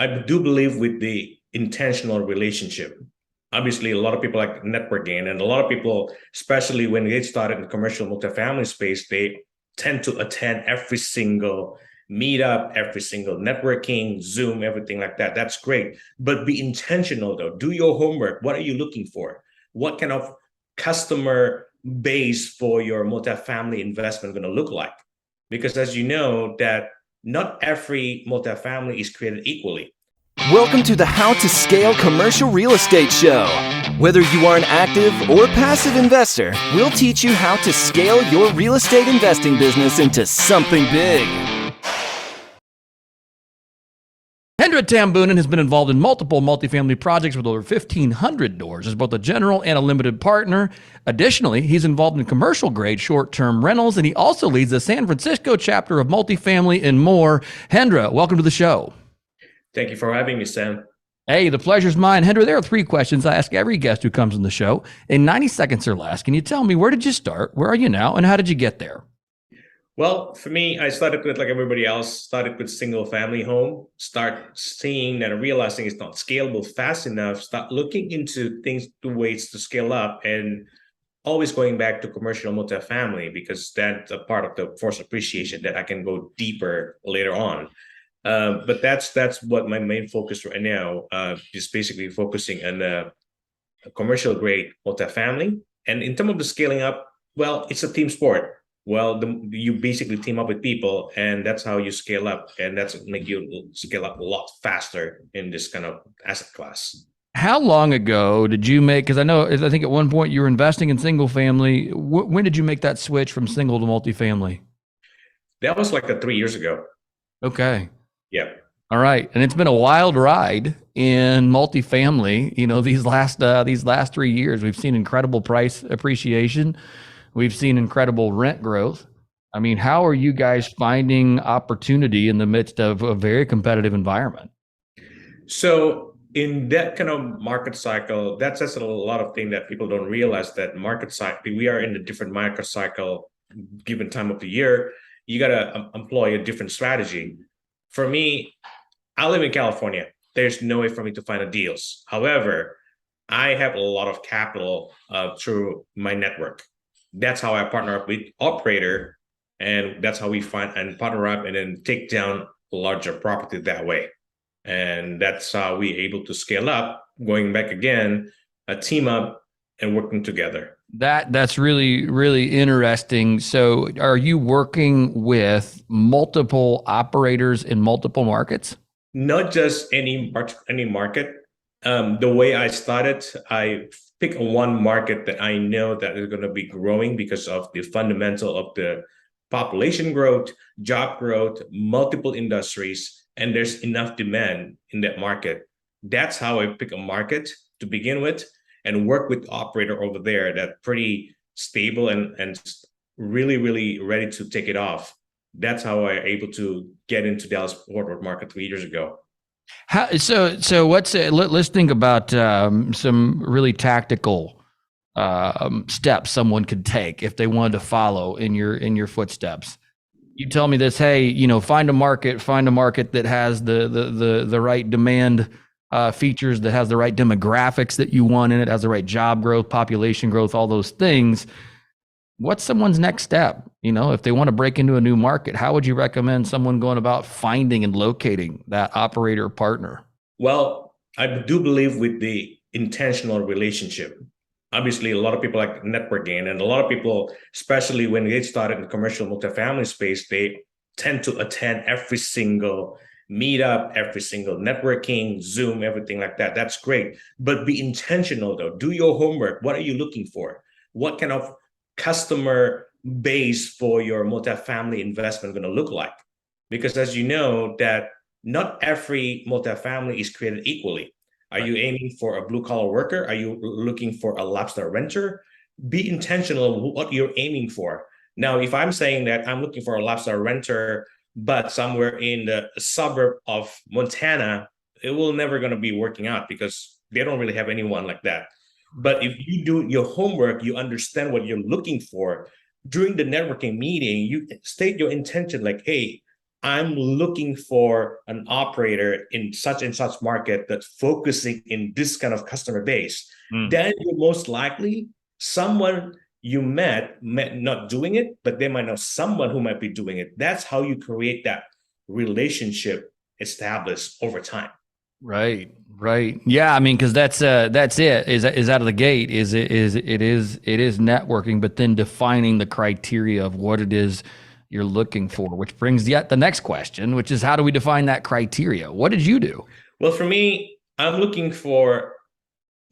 I do believe with the intentional relationship. Obviously, a lot of people like networking, and a lot of people, especially when they started in the commercial multifamily space, they tend to attend every single meetup, every single networking, Zoom, everything like that. That's great. But be intentional though. Do your homework. What are you looking for? What kind of customer base for your multifamily investment going to look like? Because as you know, that not every multifamily is created equally. Welcome to the How to Scale Commercial Real Estate Show. Whether you are an active or passive investor, we'll teach you how to scale your real estate investing business into something big. Hendra Tambunan has been involved in multiple multifamily projects with over 1,500 doors as both a general and a limited partner. Additionally, he's involved in commercial-grade short-term rentals, and he also leads the San Francisco chapter of Multifamily and more. Hendra, welcome to the show. Thank you for having me, Sam. Hey, the pleasure's mine. Hendra, there are 3 questions I ask every guest who comes on the show. In 90 seconds or less, can you tell me, where did you start, where are you now, and how did you get there? Well, for me, I started with, like everybody else, started with single family home, start seeing and realizing it's not scalable fast enough, start looking into things, the ways to scale up, and always going back to commercial multifamily because that's a part of the force appreciation that I can go deeper later on. But that's what my main focus right now, is basically focusing on a commercial grade multifamily. And in terms of the scaling up, well, it's a team sport. Well, you basically team up with people, and that's how you scale up, and that's make you scale up a lot faster in this kind of asset class. How long ago did you make, because I think at one point you were investing in single family. When did you make that switch from single to multifamily? That was like 3 years ago. Okay. Yeah. All right. And it's been a wild ride in multifamily. You know, these last 3 years, we've seen incredible price appreciation. We've seen incredible rent growth. I mean, how are you guys finding opportunity in the midst of a very competitive environment? So in that kind of market cycle, that's just a lot of things that people don't realize, that market cycle, we are in a different market cycle given time of the year. You got to employ a different strategy. For me, I live in California. There's no way for me to find deals. However, I have a lot of capital through my network. That's how I partner up with operator, and that's how we find and partner up and then take down a larger property that way. And that's how we able to scale up, going back again, a team up and working together. That's really, really interesting. So are you working with multiple operators in multiple markets? Not just any market. The way I started, I pick one market that I know that is going to be growing because of the fundamental of the population growth, job growth, multiple industries, and there's enough demand in that market. That's how I pick a market to begin with and work with operator over there that's pretty stable and really, really ready to take it off. That's how I able to get into Dallas Fort Worth market 3 years ago. So let's think about some really tactical steps someone could take if they wanted to follow in your footsteps. You tell me this, hey, you know, find a market that has the right demand features, that has the right demographics that you want in it, has the right job growth, population growth, all those things. What's someone's next step? You know, if they want to break into a new market, how would you recommend someone going about finding and locating that operator partner? Well, I do believe with the intentional relationship. Obviously, a lot of people like networking, and a lot of people, especially when they started in the commercial multifamily space, they tend to attend every single meetup, every single networking, Zoom, everything like that. That's great. But be intentional though. Do your homework. What are you looking for? What kind of customer base for your multifamily investment going to look like? Because as you know, that not every multifamily is created equally. Are you aiming for a blue collar worker? Are you looking for a lobster renter? Be intentional what you're aiming for. Now, if I'm saying that I'm looking for a lobster renter, but somewhere in the suburb of Montana, it will never going to be working out because they don't really have anyone like that. But if you do your homework, you understand what you're looking for. During the networking meeting, you state your intention like, hey, I'm looking for an operator in such and such market that's focusing in this kind of customer base, then you're most likely someone you met not doing it, but they might know someone who might be doing it. That's how you create that relationship established over time. Right. Right. Yeah. I mean, because that's it. Is out of the gate. It is networking, but then defining the criteria of what it is you're looking for, which brings yet the next question, which is how do we define that criteria? What did you do? Well, for me, I'm looking for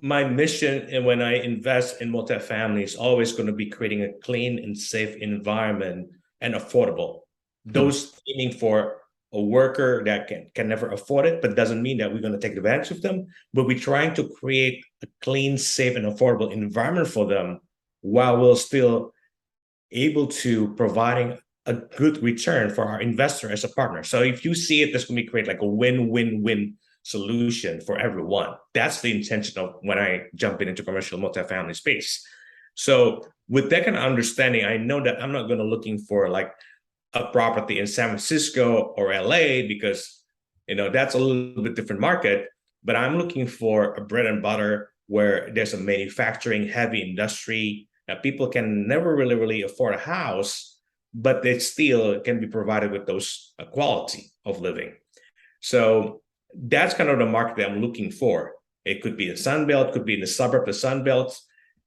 my mission, and when I invest in multifamily, is always going to be creating a clean and safe environment and affordable. Those aiming for a worker that can never afford it, but doesn't mean that we're going to take advantage of them. But we're trying to create a clean, safe, and affordable environment for them while we're still able to providing a good return for our investor as a partner. So if you see it, this can be create like a win-win-win solution for everyone. That's the intention of when I jump into commercial multifamily space. So with that kind of understanding, I know that I'm not going to looking for like a property in San Francisco or LA because that's a little bit different market. But I'm looking for a bread and butter where there's a manufacturing heavy industry that people can never really afford a house, but they still can be provided with those quality of living. So that's kind of the market that I'm looking for. It could be the Sun Belt, could be in the suburb of the Sun Belt,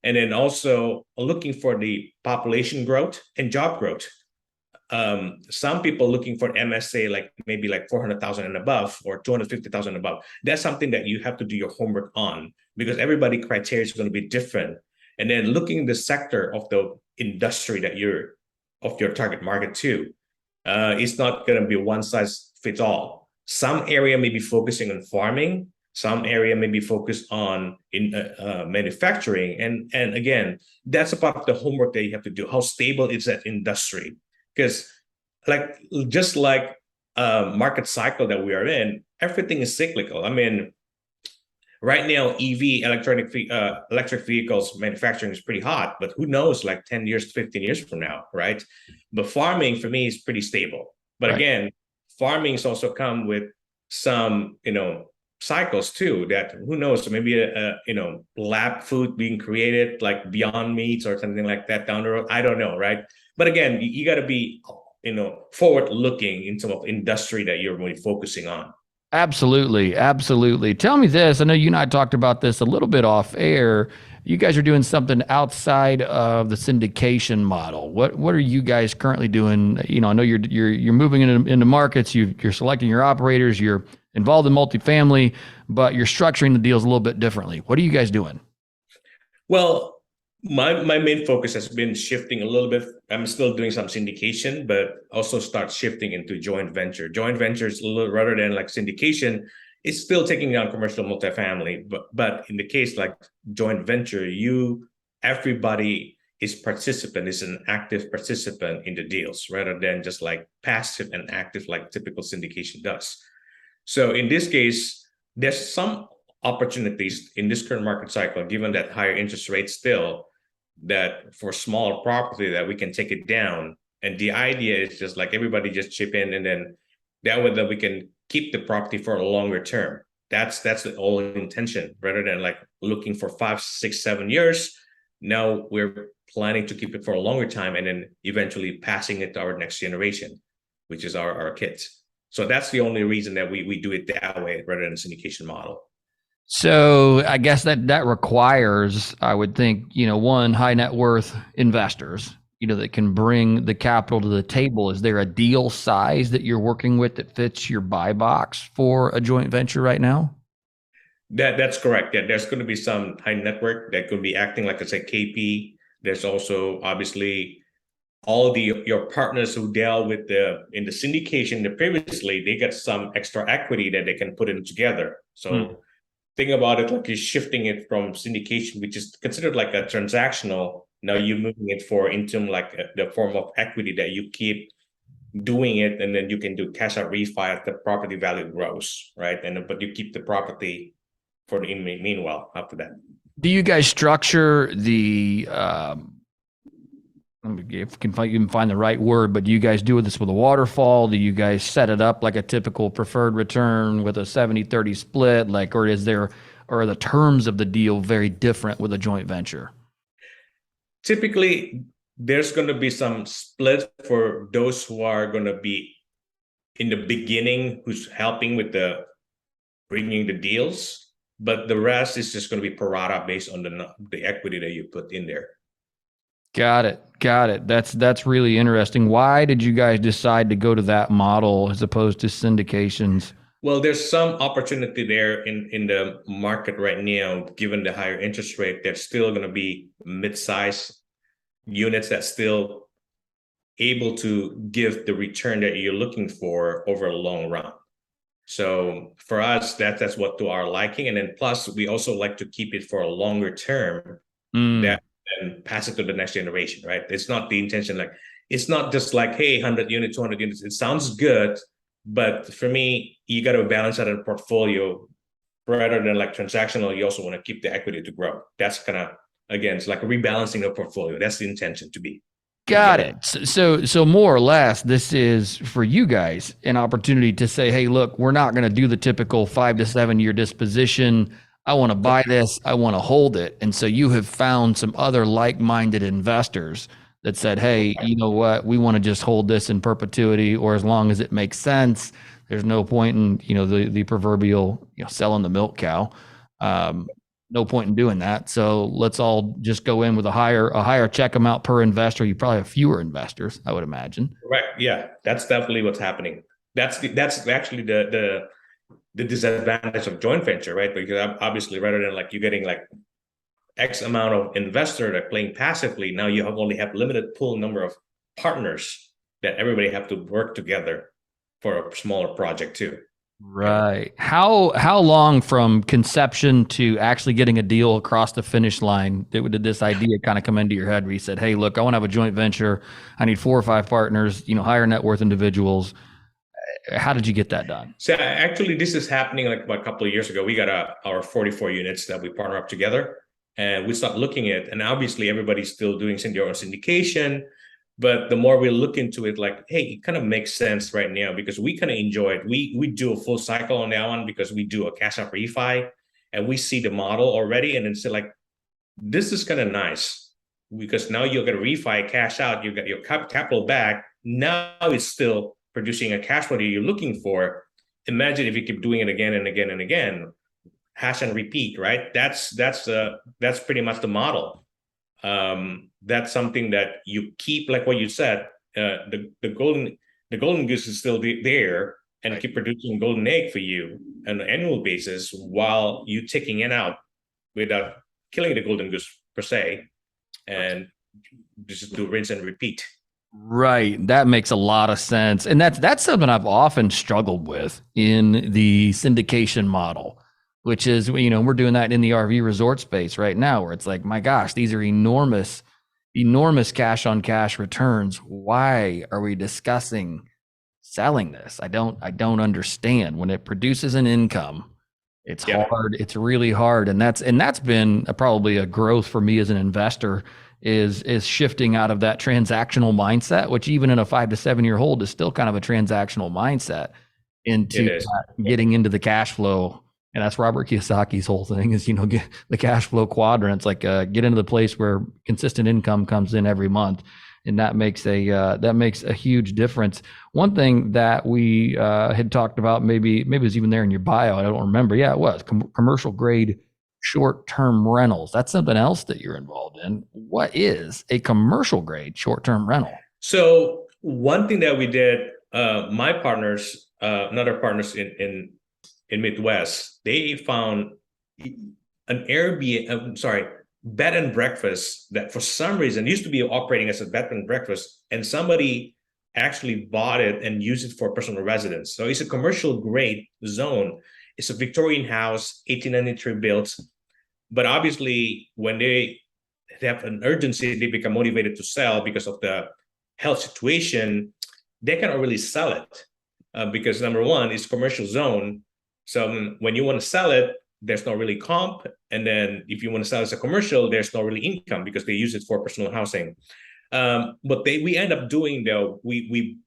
and then also looking for the population growth and job growth. Some people looking for MSA like maybe like 400,000 and above or 250,000 and above. That's something that you have to do your homework on because everybody criteria is going to be different. And then looking the sector of the industry that you're of your target market too. It's not going to be one size fits all. Some area may be focusing on farming. Some area may be focused on manufacturing. And again, that's a part of the homework that you have to do. How stable is that industry? Because just like market cycle that we are in, everything is cyclical. I mean, right now, electric vehicles manufacturing is pretty hot, but who knows, like 10 years, 15 years from now, right? But farming for me is pretty stable. But again, farming has also come with some, cycles too, that who knows, maybe lab food being created like Beyond Meats or something like that down the road. I don't know, right? But again, you got to be, forward looking in terms of industry that you're really focusing on. Absolutely. Absolutely. Tell me this. I know you and I talked about this a little bit off air. You guys are doing something outside of the syndication model. What are you guys currently doing? I know you're moving into markets, you're selecting your operators, you're involved in multifamily, but you're structuring the deals a little bit differently. What are you guys doing? Well, my main focus has been shifting a little bit. I'm still doing some syndication, but also start shifting into joint venture. Joint ventures, rather than like syndication, it's still taking down commercial multifamily. But in the case like joint venture, everybody is an active participant in the deals, rather than just like passive and active like typical syndication does. So in this case, there's some opportunities in this current market cycle, given that higher interest rates still, that for smaller property that we can take it down. And the idea is just like everybody just chip in, and then that way that we can keep the property for a longer term. That's the whole intention, rather than like looking for 5, 6, 7 years. Now we're planning to keep it for a longer time and then eventually passing it to our next generation, which is our kids. So that's the only reason that we do it that way rather than a syndication model. So I guess that requires, I would think, one, high net worth investors, that can bring the capital to the table. Is there a deal size that you're working with that fits your buy box for a joint venture right now? That's correct. Yeah, there's going to be some high network that could be acting like as a KP. There's also obviously all your partners who dealt with in the syndication previously, they get some extra equity that they can put in together. So think about it like you're shifting it from syndication, which is considered like a transactional. Now you're moving it into like the form of equity that you keep doing it, and then you can do cash out refi as the property value grows, right? But you keep the property for the meanwhile after that. Do you guys structure the If you can find the right word, but do you guys do this with a waterfall? Do you guys set it up like a typical preferred return with a 70-30 split? Like, or are the terms of the deal very different with a joint venture? Typically, there's going to be some split for those who are going to be in the beginning, who's helping with the bringing the deals, but the rest is just going to be pro rata based on the equity that you put in there. Got it. Got it. That's really interesting. Why did you guys decide to go to that model as opposed to syndications? Well, there's some opportunity there in the market right now, given the higher interest rate. There's still going to be mid-size units that still able to give the return that you're looking for over a long run. So for us, that's what to our liking. And then plus, we also like to keep it for a longer term that and pass it to the next generation, right? It's not the intention, like, it's not just like, hey, 100 units, 200 units. It sounds good, but for me, you got to balance out a portfolio rather than like transactional. You also want to keep the equity to grow. That's kind of, again, it's like rebalancing the portfolio. That's the intention to be. Got it. So more or less, this is for you guys an opportunity to say, hey, look, we're not going to do the typical 5 to 7 year disposition. I want to buy this. I want to hold it. And so you have found some other like-minded investors that said, hey, you know what? We want to just hold this in perpetuity, or as long as it makes sense. There's no point in, the proverbial, selling the milk cow. No point in doing that. So let's all just go in with a higher check amount per investor. You probably have fewer investors, I would imagine. Right. Yeah, that's definitely what's happening. That's actually the disadvantage of joint venture, right? Because obviously, rather than like you getting like X amount of investor that playing passively, now you only have limited pool number of partners that everybody have to work together for a smaller project too. Right. How long from conception to actually getting a deal across the finish line did this idea kind of come into your head where you said, hey, look, I want to have a joint venture. I need 4 or 5 partners, higher net worth individuals. How did you get that done? So actually, this is happening like about a couple of years ago. We got our 44 units that we partner up together, and we start looking at, and obviously everybody's still doing their own syndication. But the more we look into it, like, hey, it kind of makes sense right now because we kind of enjoy it. We do a full cycle on that one because we do a cash out refi, and we see the model already, and then say like, this is kind of nice because now you'll get a refi, cash out, you get your capital back. Now it's still producing a cash flow that you're looking for. Imagine if you keep doing it again and again and again, hash and repeat, right? That's pretty much the model. That's something that you keep, like what you said, the golden goose is still there and keep producing golden egg for you on an annual basis while you taking it out without killing the golden goose per se, and just do rinse and repeat. Right. That makes a lot of sense. And that's something I've often struggled with in the syndication model, which is, we're doing that in the RV resort space right now, where it's like, my gosh, these are enormous cash on cash returns. Why are we discussing selling this? I don't understand. When it produces an income, it's hard. It's really hard. And that's been probably a growth for me as an investor, is shifting out of that transactional mindset, which even in a 5 to 7 year hold is still kind of a transactional mindset, into getting into the cash flow. And that's Robert Kiyosaki's whole thing is, get the cash flow quadrant. It's like get into the place where consistent income comes in every month. And that makes a huge difference. One thing that we had talked about, maybe it was even there in your bio, I don't remember. Yeah, it was commercial grade short-term rentals. That's something else that you're involved in. What is a commercial grade short-term rental? So one thing that we did, my partners, another partners in Midwest, they found an bed and breakfast that for some reason used to be operating as a bed and breakfast, and somebody actually bought it and used it for personal residence. So it's a commercial grade zone. It's a Victorian house, 1893 built. But obviously, when they have an urgency, they become motivated to sell because of the health situation. They cannot really sell it because number one, it's commercial zone. So when you want to sell it, there's not really comp. And then if you want to sell it as a commercial, there's not really income because they use it for personal housing. But we end up doing though, we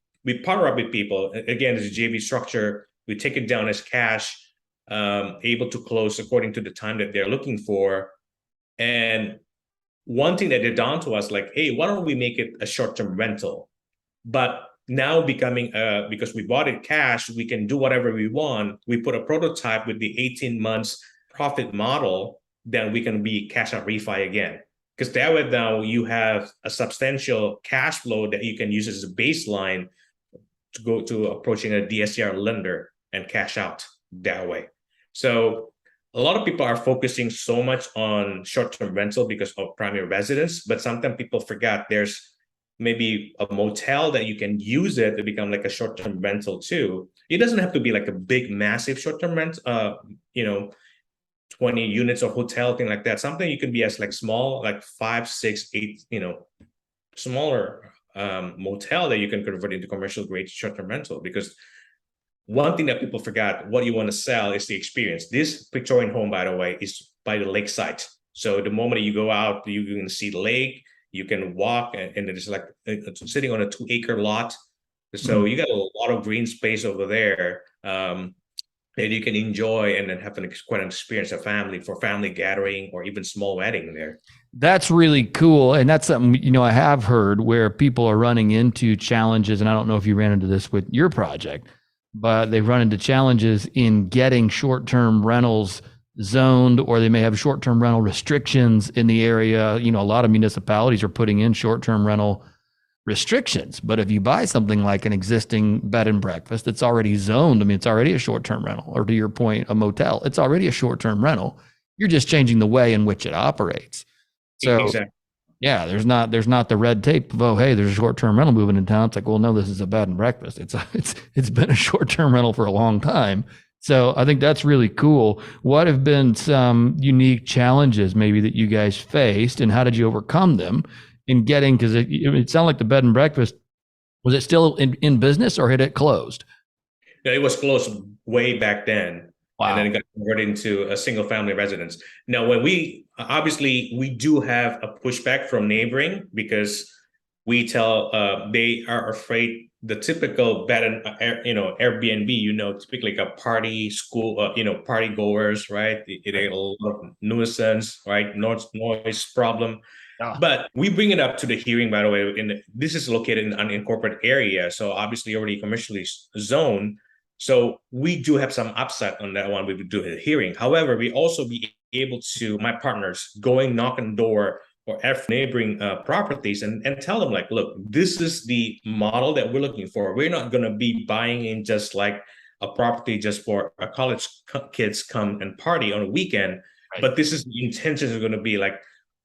partner up with people. Again, it's a JV structure. We take it down as cash, able to close according to the time that they're looking for. And one thing that they're down to us, like, hey, why don't we make it a short-term rental? But now becoming because we bought it cash, we can do whatever we want. We put a prototype with the 18 months profit model, then we can be cash out refi again. Because that way now you have a substantial cash flow that you can use as a baseline to go to approaching a DSCR lender and cash out that way. So a lot of people are focusing so much on short-term rental because of primary residence, but sometimes people forget there's maybe a motel that you can use it to become like a short-term rental too. It doesn't have to be like a big, massive short-term rent, 20 units of hotel, thing like that. Something you can be as like small, like 5, 6, 8, smaller motel that you can convert into commercial grade short-term rental. Because one thing that people forgot, what you want to sell is the experience. This Victorian home, by the way, is by the lakeside. So the moment you go out, you can see the lake, you can walk, and it's like sitting on a 2-acre lot. So you got a lot of green space over there that you can enjoy and then have quite an experience for family gathering or even small wedding there. That's really cool. And that's something, I have heard where people are running into challenges. And I don't know if you ran into this with your project, but they run into challenges in getting short-term rentals zoned, or they may have short-term rental restrictions in the area. A lot of municipalities are putting in short-term rental restrictions. But if you buy something like an existing bed and breakfast that's already zoned, it's already a short-term rental, or to your point, a motel, it's already a short-term rental. You're just changing the way in which it operates. So exactly. Yeah, there's not the red tape of, oh, hey, there's a short-term rental moving in town. It's like, well, no, this is a bed and breakfast. It's been a short-term rental for a long time. So I think that's really cool. What have been some unique challenges maybe that you guys faced, and how did you overcome them in getting, because it sounded like the bed and breakfast, was it still in business or had it closed? Yeah, it was closed way back then. Wow. And then it got converted into a single family residence. Now, when we do have a pushback from neighboring, because we tell they are afraid the typical bed and Airbnb, typically like a party school, party goers, right? It a lot of nuisance, right? Noise problem. But we bring it up to the hearing, by the way. This is located in an unincorporated area, so obviously already commercially zoned. So we do have some upside on that one. We would do a hearing. However, we also be able to, my partners, going knock on the door or neighboring properties and tell them, like, look, this is the model that we're looking for. We're not going to be buying in just like a property just for a college kids come and party on a weekend. Right. But this is the intentions are going to be like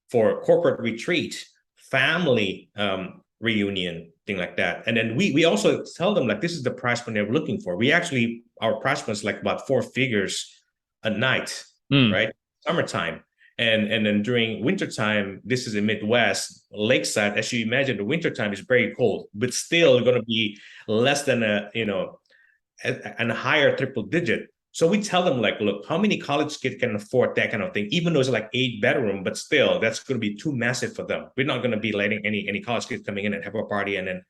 for corporate retreat, family reunion, thing like that. And then we also tell them, like, this is the price point they're looking for. Our price point is like about 4 figures a night, right? Summertime. And then during wintertime, this is in Midwest, lakeside. As you imagine, the wintertime is very cold, but still going to be less than a higher triple digit. So we tell them, like, look, how many college kids can afford that kind of thing? Even though it's like 8 bedroom, but still that's going to be too massive for them. We're not going to be letting any college kids coming in and have a party and then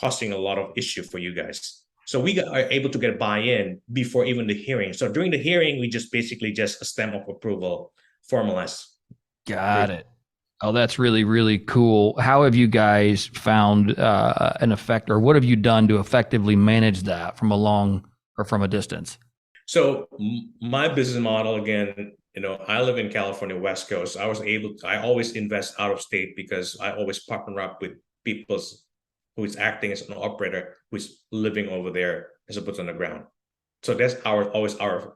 costing a lot of issue for you guys. So we are able to get buy-in before even the hearing. So during the hearing, we just basically just a stamp of approval, formalize. Got it. Oh, that's really, really cool. How have you guys found an effect, or what have you done to effectively manage that from a long or from a distance? So my business model, again, I live in California, West Coast. I always invest out of state because I always partner up with people who is acting as an operator who's living over there as opposed on the ground. So that's always our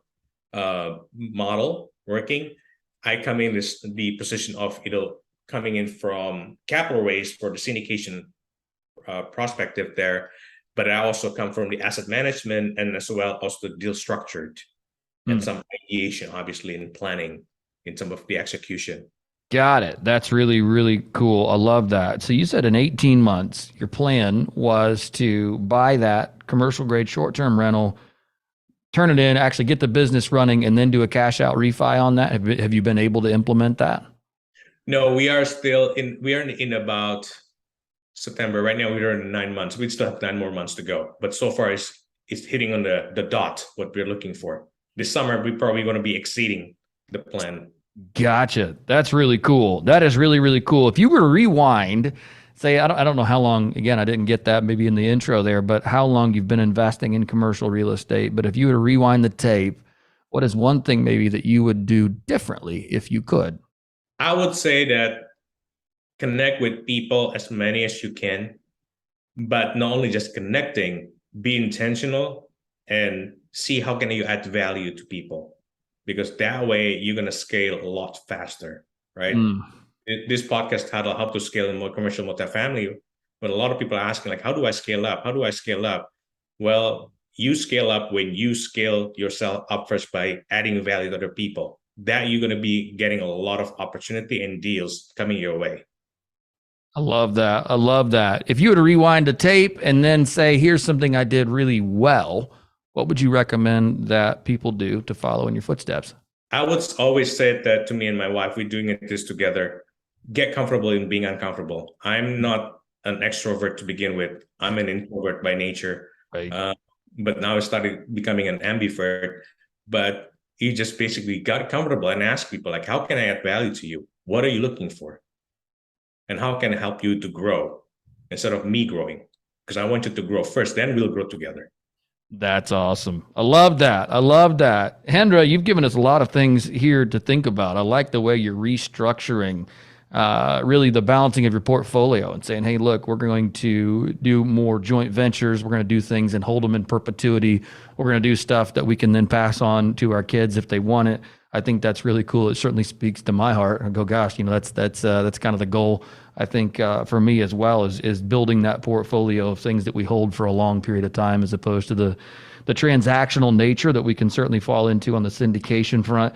model working. I come in the position of coming in from capital raise for the syndication perspective there, but I also come from the asset management and as well as the deal structured and some ideation, obviously, in planning in some of the execution. Got it. That's really, really cool. I love that. So you said in 18 months, your plan was to buy that commercial grade short-term rental, turn it in, actually get the business running, and then do a cash out refi on that. Have you been able to implement that? No, we are still in about September. Right now we're in 9 months. We still have 9 more months to go. But so far it's hitting on the dot what we're looking for. This summer we're probably going to be exceeding the plan. Gotcha. That's really cool. That is really, really cool. If you were to rewind, say, I don't know how long, again, I didn't get that maybe in the intro there, but how long you've been investing in commercial real estate. But if you were to rewind the tape, what is one thing maybe that you would do differently if you could? I would say that connect with people as many as you can, but not only just connecting, be intentional and see how can you add value to people, because that way you're going to scale a lot faster, right? This podcast title, How to Scale in More Commercial Multifamily, but a lot of people are asking, like, how do I scale up? How do I scale up? Well, you scale up when you scale yourself up first by adding value to other people. That you're going to be getting a lot of opportunity and deals coming your way. I love that. I love that. If you were to rewind the tape and then say, here's something I did really well, what would you recommend that people do to follow in your footsteps? I would always say that to me and my wife, we're doing this together. Get comfortable in being uncomfortable. I'm not an extrovert to begin with. I'm an introvert by nature. Right. But now I started becoming an ambivert. But you just basically got comfortable and ask people, like, how can I add value to you? What are you looking for? And how can I help you to grow instead of me growing? Because I want you to grow first, then we'll grow together. That's awesome. I love that. I love that. Hendra, you've given us a lot of things here to think about. I like the way you're restructuring really the balancing of your portfolio and saying, hey, look, we're going to do more joint ventures. We're going to do things and hold them in perpetuity. We're going to do stuff that we can then pass on to our kids if they want it. I think that's really cool. It certainly speaks to my heart. I go, gosh, that's kind of the goal. I think for me as well is building that portfolio of things that we hold for a long period of time, as opposed to the transactional nature that we can certainly fall into on the syndication front.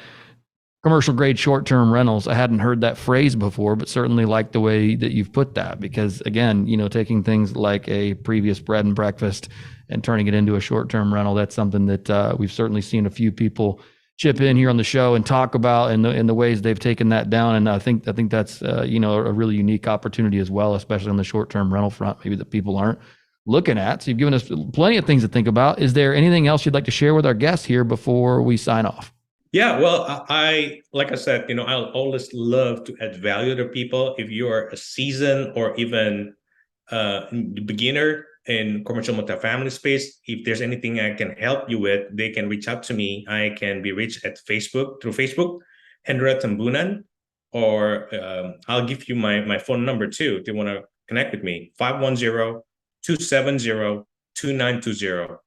Commercial grade short-term rentals. I hadn't heard that phrase before, but certainly like the way that you've put that, because again, taking things like a previous bread and breakfast and turning it into a short-term rental, that's something that we've certainly seen a few people chip in here on the show and talk about in the ways they've taken that down. And I think that's a really unique opportunity as well, especially on the short-term rental front, maybe that people aren't looking at. So you've given us plenty of things to think about. Is there anything else you'd like to share with our guests here before we sign off? Yeah, well, like I said, I'll always love to add value to people. If you are a seasoned or even beginner in commercial multifamily space, if there's anything I can help you with, they can reach out to me. I can be reached at through Facebook, Hendra Tambunan, or I'll give you my phone number too if you want to connect with me, 510-270-2920.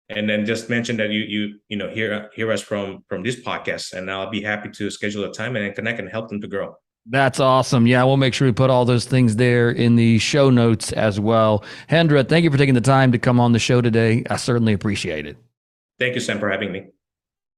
And then just mention that you hear us from this podcast, and I'll be happy to schedule a time and connect and help them to grow. That's awesome. Yeah, we'll make sure we put all those things there in the show notes as well. Hendra, thank you for taking the time to come on the show today. I certainly appreciate it. Thank you, Sam, for having me.